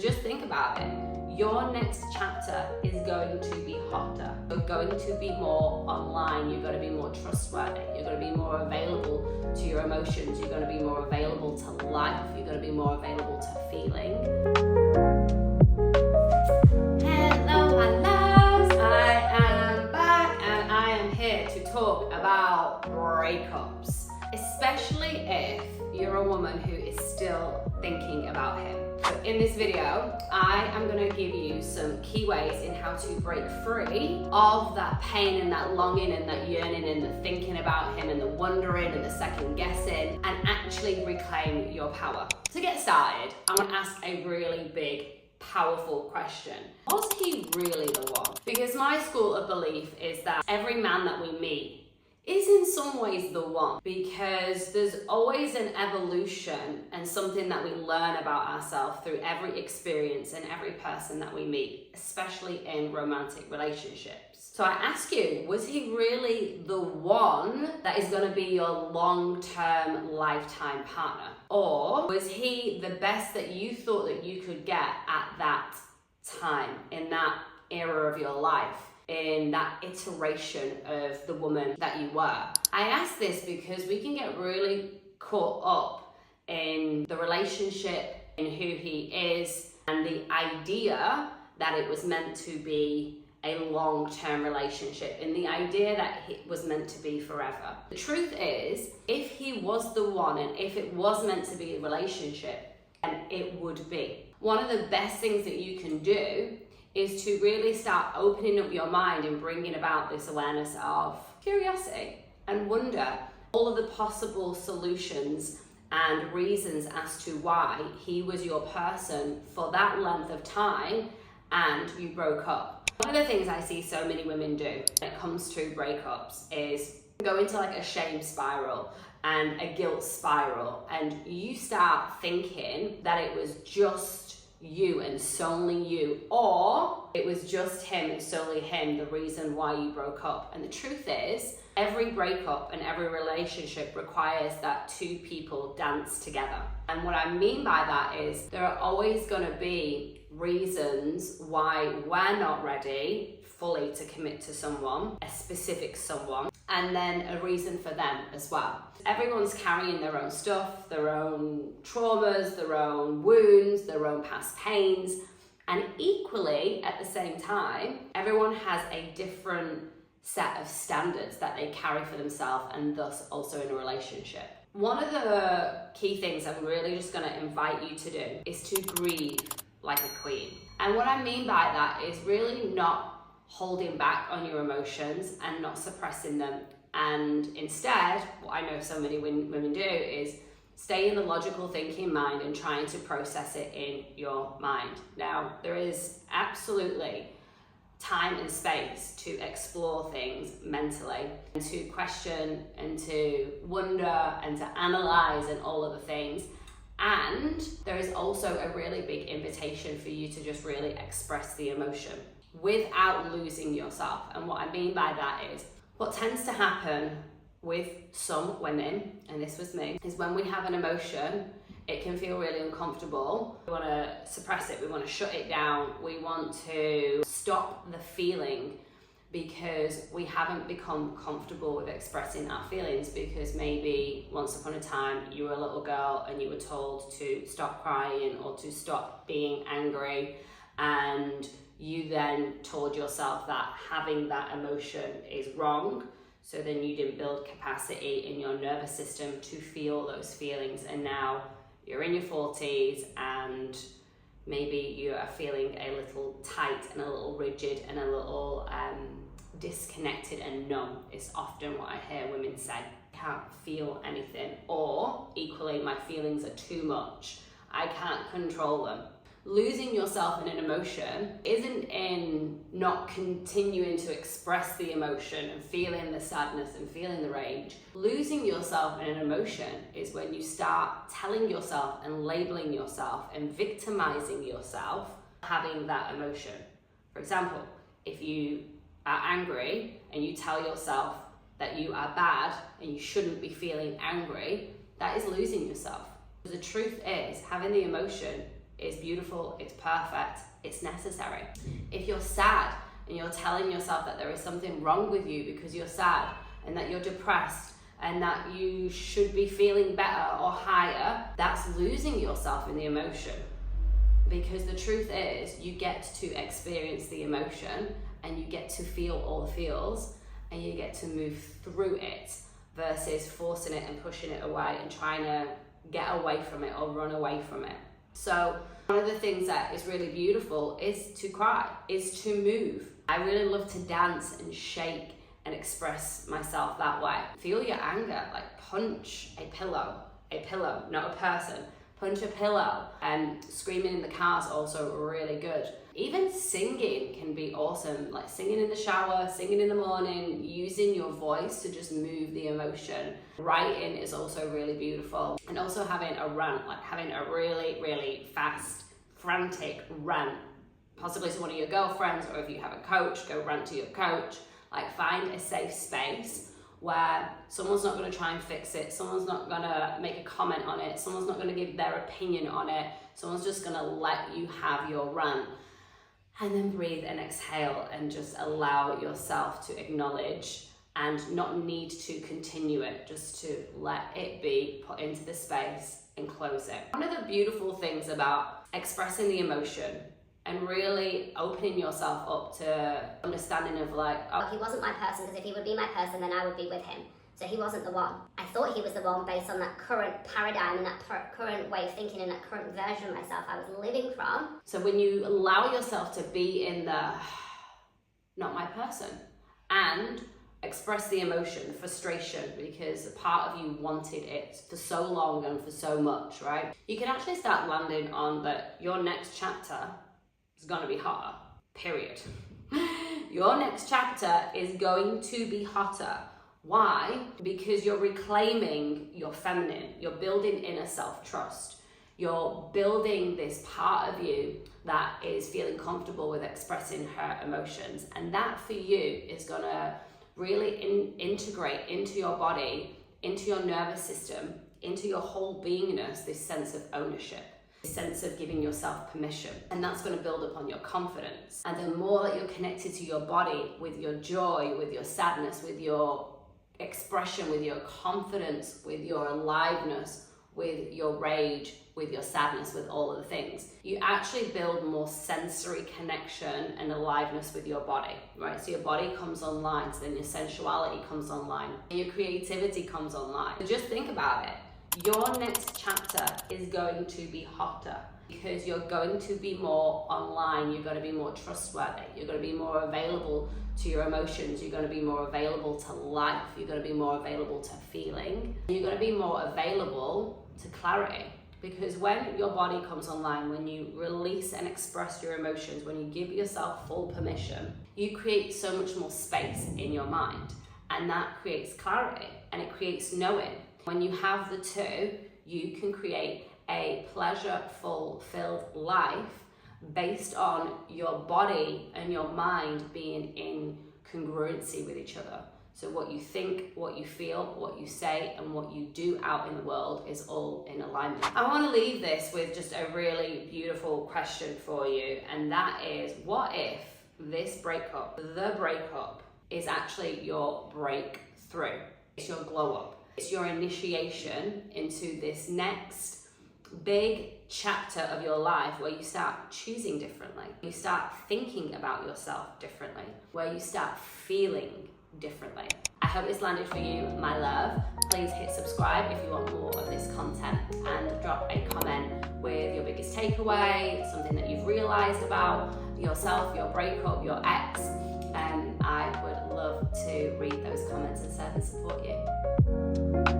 Just think about it. Your next chapter is going to be hotter. You're going to be more online. You're going to be more trustworthy. You're going to be more available to your emotions. You're going to be more available to life. You're going to be more available to feeling. Hello, my loves. I am back and I am here to talk about breakups, especially if you're a woman who is still thinking about him. So in this video, I am going to give you some key ways in how to break free of that pain and that longing and that yearning and the thinking about him and the wondering and the second guessing, and actually reclaim your power. To get started, I'm going to ask a really big, powerful question. Was he really the one? Because my school of belief is that every man that we meet is in some ways the one, because there's always an evolution and something that we learn about ourselves through every experience and every person that we meet, especially in romantic relationships. So I ask you, was he really the one that is going to be your long-term lifetime partner? Or was he the best that you thought that you could get at that time, in that era of your life, in that iteration of the woman that you were? I ask this because we can get really caught up in the relationship, in who he is, and the idea that it was meant to be a long-term relationship, and the idea that it was meant to be forever. The truth is, if he was the one and if it was meant to be a relationship, then it would be. One of the best things that you can do is to really start opening up your mind and bringing about this awareness of curiosity and wonder, all of the possible solutions and reasons as to why he was your person for that length of time and you broke up. One of the things I see so many women do when it comes to breakups is go into like a shame spiral and a guilt spiral, and you start thinking that it was just you and solely you, or it was just him and solely him the reason why you broke up. And the truth is, every breakup and every relationship requires that two people dance together. And what I mean by that is there are always going to be reasons why we're not ready fully to commit to someone, a specific someone, and then a reason for them as well. Everyone's carrying their own stuff, their own traumas, their own wounds, their own past pains, and equally at the same time, everyone has a different set of standards that they carry for themselves, and thus also in a relationship. One of the key things I'm really just going to invite you to do is to grieve like a queen. And what I mean by that is really not holding back on your emotions and not suppressing them. And instead, what I know so many women do is stay in the logical thinking mind and trying to process it in your mind. Now, there is absolutely time and space to explore things mentally and to question and to wonder and to analyze and all of the things. And there is also a really big invitation for you to just really express the emotion without losing yourself. And what I mean by that is, what tends to happen with some women, and this was me, is when we have an emotion, it can feel really uncomfortable. We want to suppress it, we want to shut it down, we want to stop the feeling because we haven't become comfortable with expressing our feelings, because maybe once upon a time you were a little girl and you were told to stop crying or to stop being angry, and you then told yourself that having that emotion is wrong. So then you didn't build capacity in your nervous system to feel those feelings. And now you're in your 40s and maybe you are feeling a little tight and a little rigid and a little disconnected and numb. It's often what I hear women say. I can't feel anything. Or equally, my feelings are too much. I can't control them. Losing yourself in an emotion isn't in not continuing to express the emotion and feeling the sadness and feeling the rage. Losing yourself in an emotion is when you start telling yourself and labeling yourself and victimizing yourself having that emotion. For example, if you are angry and you tell yourself that you are bad and you shouldn't be feeling angry, that is losing yourself. The truth is, having the emotion is beautiful, it's perfect, it's necessary. If you're sad and you're telling yourself that there is something wrong with you because you're sad and that you're depressed and that you should be feeling better or higher, that's losing yourself in the emotion. Because the truth is, you get to experience the emotion and you get to feel all the feels and you get to move through it versus forcing it and pushing it away and trying to get away from it or run away from it. So one of the things that is really beautiful is to cry, is to move. I really love to dance and shake and express myself that way. Feel your anger, like punch a pillow, not a person. Punch a pillow. And screaming in the car is also really good. Even singing can be awesome, like singing in the shower, singing in the morning, using your voice to just move the emotion. Writing is also really beautiful. And also having a rant, like having a really, really fast, frantic rant, possibly to one of your girlfriends, or if you have a coach, go rant to your coach. Like find a safe space where someone's not going to try and fix it, someone's not going to make a comment on it, someone's not going to give their opinion on it, someone's just going to let you have your rant. And then breathe and exhale and just allow yourself to acknowledge and not need to continue it, just to let it be put into the space and close it. One of the beautiful things about expressing the emotion and really opening yourself up to understanding of like, oh, he wasn't my person, because if he would be my person, then I would be with him. So he wasn't the one. I thought he was the one based on that current paradigm and that current way of thinking and that current version of myself I was living from. So when you allow yourself to be in the not my person and express the emotion, frustration, because a part of you wanted it for so long and for so much, right? You can actually start landing on that your next chapter is going to be hotter, period. Your next chapter is going to be hotter. Why? Because you're reclaiming your feminine, you're building inner self-trust, you're building this part of you that is feeling comfortable with expressing her emotions, and that for you is gonna really integrate into your body, into your nervous system, into your whole beingness, this sense of ownership, this sense of giving yourself permission, and that's going to build upon your confidence. And the more that you're connected to your body, with your joy, with your sadness, with your expression, with your confidence, with your aliveness, with your rage, with your sadness, with all of the things, you actually build more sensory connection and aliveness with your body, right? So your body comes online, so then your sensuality comes online, and your creativity comes online. So just think about it. Your next chapter is going to be hotter because you're going to be more online, you're going to be more trustworthy, you're going to be more available to your emotions, you're going to be more available to life, you're going to be more available to feeling, you're going to be more available to clarity. Because when your body comes online, when you release and express your emotions, when you give yourself full permission, you create so much more space in your mind, and that creates clarity and it creates knowing. When you have the two, you can create a pleasure-fulfilled life based on your body and your mind being in congruency with each other. So what you think, what you feel, what you say, and what you do out in the world is all in alignment. I want to leave this with just a really beautiful question for you, and that is, what if this breakup, the breakup, is actually your breakthrough? It's your glow up. It's your initiation into this next big chapter of your life where you start choosing differently, you start thinking about yourself differently, where you start feeling differently. I hope this landed for you, my love. Please hit subscribe if you want more of this content, and drop a comment with your biggest takeaway, something that you've realized about yourself, your breakup, your ex, and I would love to read those comments and serve and support you.